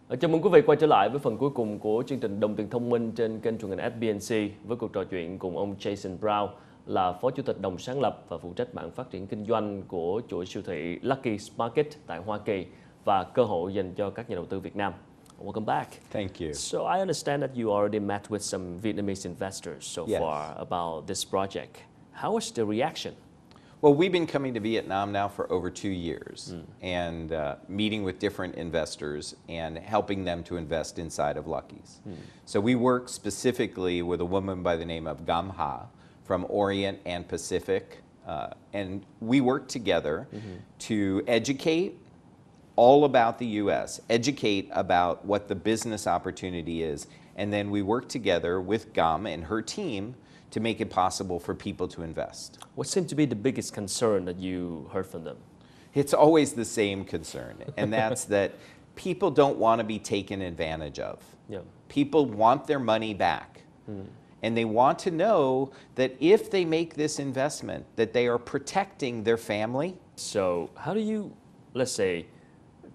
Chào mừng quý vị quay trở lại với phần cuối cùng của chương trình Đồng tiền thông minh trên kênh truyền hình FBNC với cuộc trò chuyện cùng ông Jason Brown là Phó Chủ tịch đồng sáng lập và phụ trách mảng phát triển kinh doanh của chuỗi siêu thị Lucky Market tại Hoa Kỳ và cơ hội dành cho các nhà đầu tư Việt Nam. Welcome back. Thank you. So I understand that you already met with some Vietnamese investors so Yes. far about this project. How was the reaction? Well, we've been coming to Vietnam now for over 2 years and meeting with different investors and helping them to invest inside of Lucky's. So we work specifically with a woman by the name of Gam Ha from Orient and Pacific. And we work together to educate all about the U.S., educate about what the business opportunity is, and then we work together with Gam and her team to make it possible for people to invest. What seemed to be the biggest concern that you heard from them? It's always the same concern, and that's that people don't want to be taken advantage of. Yeah. People want their money back. And they want to know that if they make this investment, that they are protecting their family. So how do you, let's say,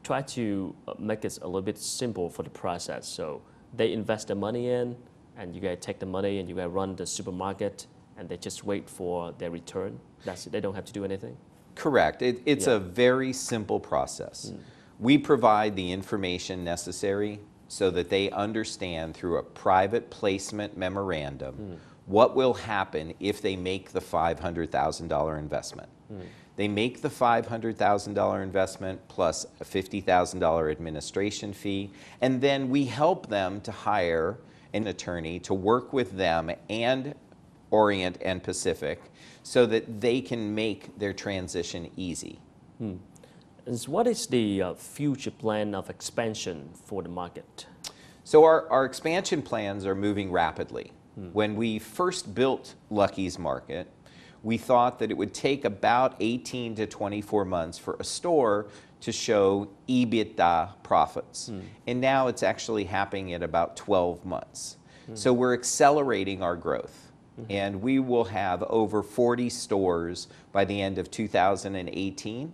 try to make it a little bit simple for the process? So they invest the money in, and you guys take the money and you guys run the supermarket, and they just wait for their return. That's it. They don't have to do anything. Correct. It's a very simple process. We provide the information necessary so that they understand through a private placement memorandum what will happen if they make the $500,000 investment. They make the $500,000 investment plus a $50,000 administration fee, and then we help them to hire an attorney to work with them and Orient and Pacific so that they can make their transition easy. And what is the future plan of expansion for the market? So our expansion plans are moving rapidly. When we first built Lucky's Market, we thought that it would take about 18 to 24 months for a store to show EBITDA profits. And now it's actually happening at about 12 months. So we're accelerating our growth. And we will have over 40 stores by the end of 2018.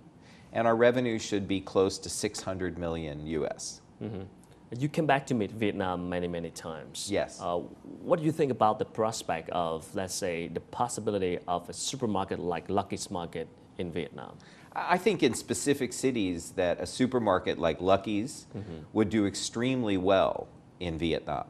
And our revenue should be close to 600 million US. You came back to meet Vietnam many times. Yes. What do you think about the prospect of, let's say, the possibility of a supermarket like Lucky's Market in Vietnam? I think in specific cities that a supermarket like Lucky's would do extremely well in Vietnam.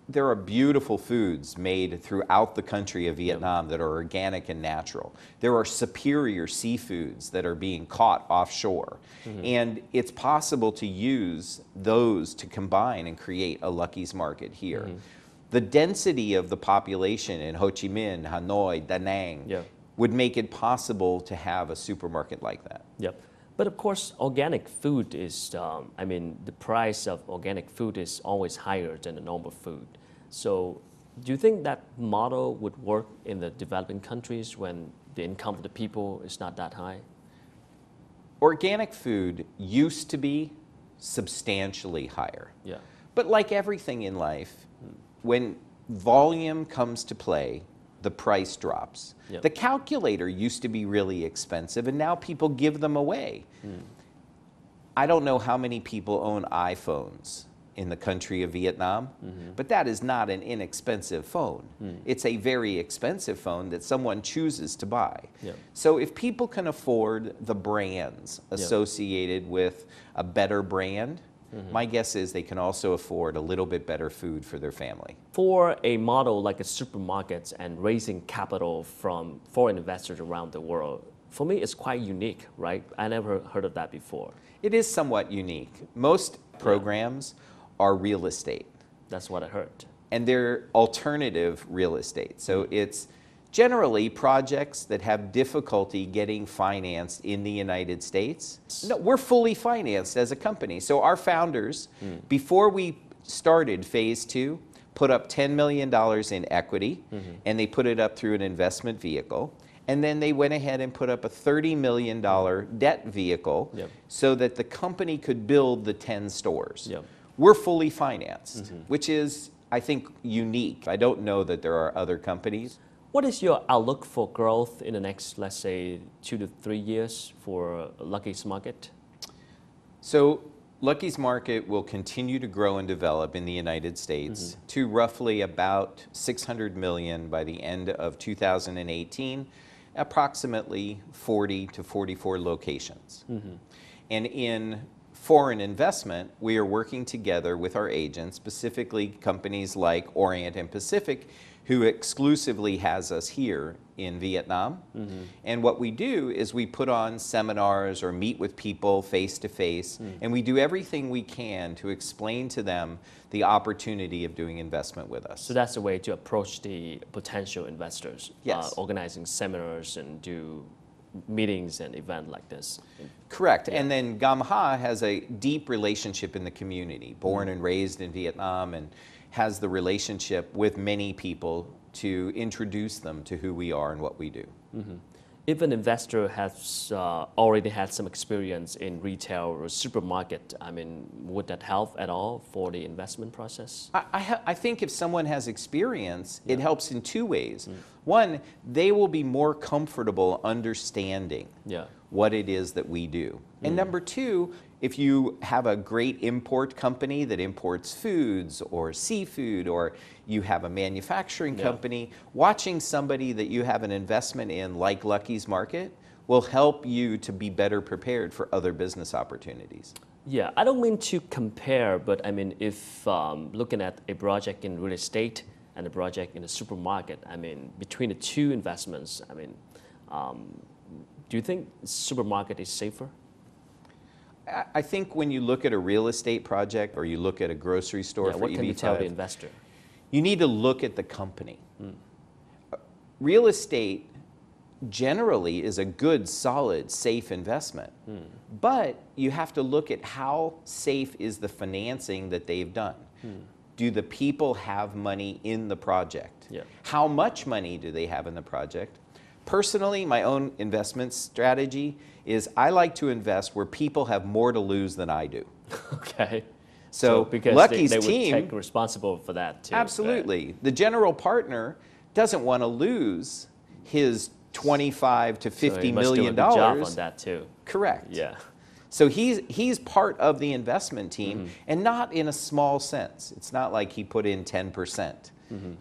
There are beautiful foods made throughout the country of Vietnam that are organic and natural. There are superior seafoods that are being caught offshore. And it's possible to use those to combine and create a Lucky's Market here. The density of the population in Ho Chi Minh, Hanoi, Da Nang would make it possible to have a supermarket like that. Yep. But of course, organic food is, the price of organic food is always higher than the normal food. So do you think that model would work in the developing countries when the income of the people is not that high? Organic food used to be substantially higher. Yeah. But like everything in life, when volume comes to play, the price drops. Yep. The calculator used to be really expensive, and now people give them away. I don't know how many people own iPhones in the country of Vietnam, but that is not an inexpensive phone. It's a very expensive phone that someone chooses to buy. Yep. So if people can afford the brands associated with a better brand, my guess is they can also afford a little bit better food for their family. For a model like a supermarket and raising capital from foreign investors around the world, for me, it's quite unique, right? I never heard of that before. It is somewhat unique. Most programs are real estate. That's what I heard. And they're alternative real estate. So it's generally projects that have difficulty getting financed in the United States. No, we're fully financed as a company. So our founders, before we started phase 2, put up $10 million in equity, and they put it up through an investment vehicle. And then they went ahead and put up a $30 million debt vehicle so that the company could build the 10 stores. We're fully financed, which is, I think, unique. I don't know that there are other companies. What is your outlook for growth in the next, let's say, 2 to 3 years for Lucky's Market? So Lucky's market will continue to grow and develop in the United States to roughly about 600 million by the end of 2018, approximately 40 to 44 locations. And in foreign investment, we are working together with our agents, specifically companies like Orient and Pacific, who exclusively has us here in Vietnam. And what we do is we put on seminars or meet with people face to face, and we do everything we can to explain to them the opportunity of doing investment with us. So that's the way to approach the potential investors. Yes. Organizing seminars and do meetings and events like this. Correct. And then Gam Ha has a deep relationship in the community, born and raised in Vietnam, and has the relationship with many people to introduce them to who we are and what we do. If an investor has already had some experience in retail or supermarket, I mean, would that help at all for the investment process? I think if someone has experience, it helps in two ways. One, they will be more comfortable understanding what it is that we do. And number two, if you have a great import company that imports foods or seafood, or you have a manufacturing company, watching somebody that you have an investment in, like Lucky's Market, will help you to be better prepared for other business opportunities. Yeah, I don't mean to compare, but I mean, if looking at a project in real estate and a project in a supermarket, I mean, between the two investments, I mean, do you think supermarket is safer? I think when you look at a real estate project or you look at a grocery store for what EB5, can you tell the investor? You need to look at the company. Real estate generally is a good, solid, safe investment. But you have to look at how safe is the financing that they've done. Do the people have money in the project? How much money do they have in the project? Personally, my own investment strategy is I like to invest where people have more to lose than I do. Okay. So because Lucky's they would team take responsible for that too. Absolutely. The general partner doesn't want to lose his $25 to $50 million. So he must do a good job on that too. Correct. Yeah. So he's part of the investment team, and not in a small sense. It's not like he put in 10%.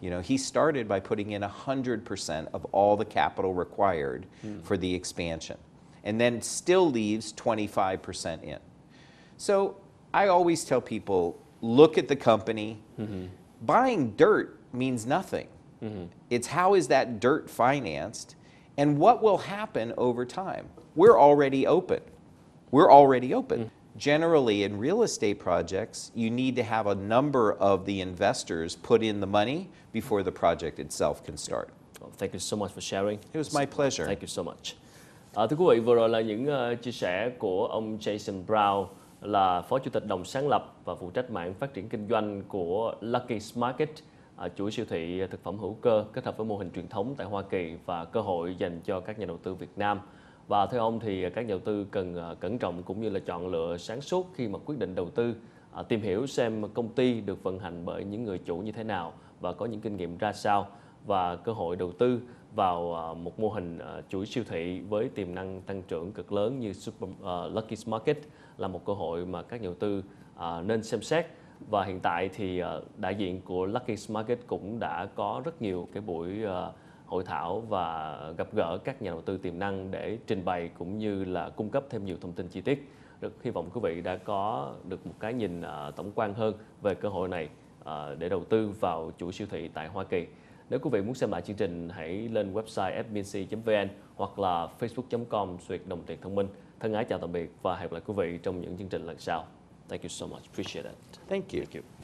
You know, he started by putting in 100% of all the capital required for the expansion, and then still leaves 25% in. So I always tell people, look at the company. Buying dirt means nothing. It's how is that dirt financed, and what will happen over time. We're already open. We're already open. Generally, in real estate projects, you need to have a number of the investors put in the money before the project itself can start. Well, thank you so much for sharing. It was my pleasure. Thank you so much. Thưa quý vị, vừa rồi là những chia sẻ của ông Jason Brown, là Phó Chủ tịch đồng sáng lập và phụ trách mảng phát triển kinh doanh của Lucky's Market, chuỗi siêu thị thực phẩm hữu cơ kết hợp với mô hình truyền thống tại Hoa Kỳ và cơ hội dành cho các nhà đầu tư Việt Nam. Và theo ông thì các nhà đầu tư cần cẩn trọng cũng như là chọn lựa sáng suốt khi mà quyết định đầu tư, tìm hiểu xem công ty được vận hành bởi những người chủ như thế nào và có những kinh nghiệm ra sao, và cơ hội đầu tư vào một mô hình chuỗi siêu thị với tiềm năng tăng trưởng cực lớn như Lucky's Market là một cơ hội mà các nhà đầu tư nên xem xét. Và hiện tại thì đại diện của Lucky's Market cũng đã có rất nhiều cái buổi hội thảo và gặp gỡ các nhà đầu tư tiềm năng để trình bày cũng như là cung cấp thêm nhiều thông tin chi tiết. Hy vọng quý vị đã có được một cái nhìn tổng quan hơn về cơ hội này để đầu tư vào chuỗi siêu thị tại Hoa Kỳ. Nếu quý vị muốn xem lại chương trình, hãy lên website FBNC.vn hoặc là facebook.com/đồng tiền thông minh. Thân ái chào tạm biệt và hẹn gặp lại quý vị trong những chương trình lần sau. Thank you so much. Appreciate it. Thank you. Thank you.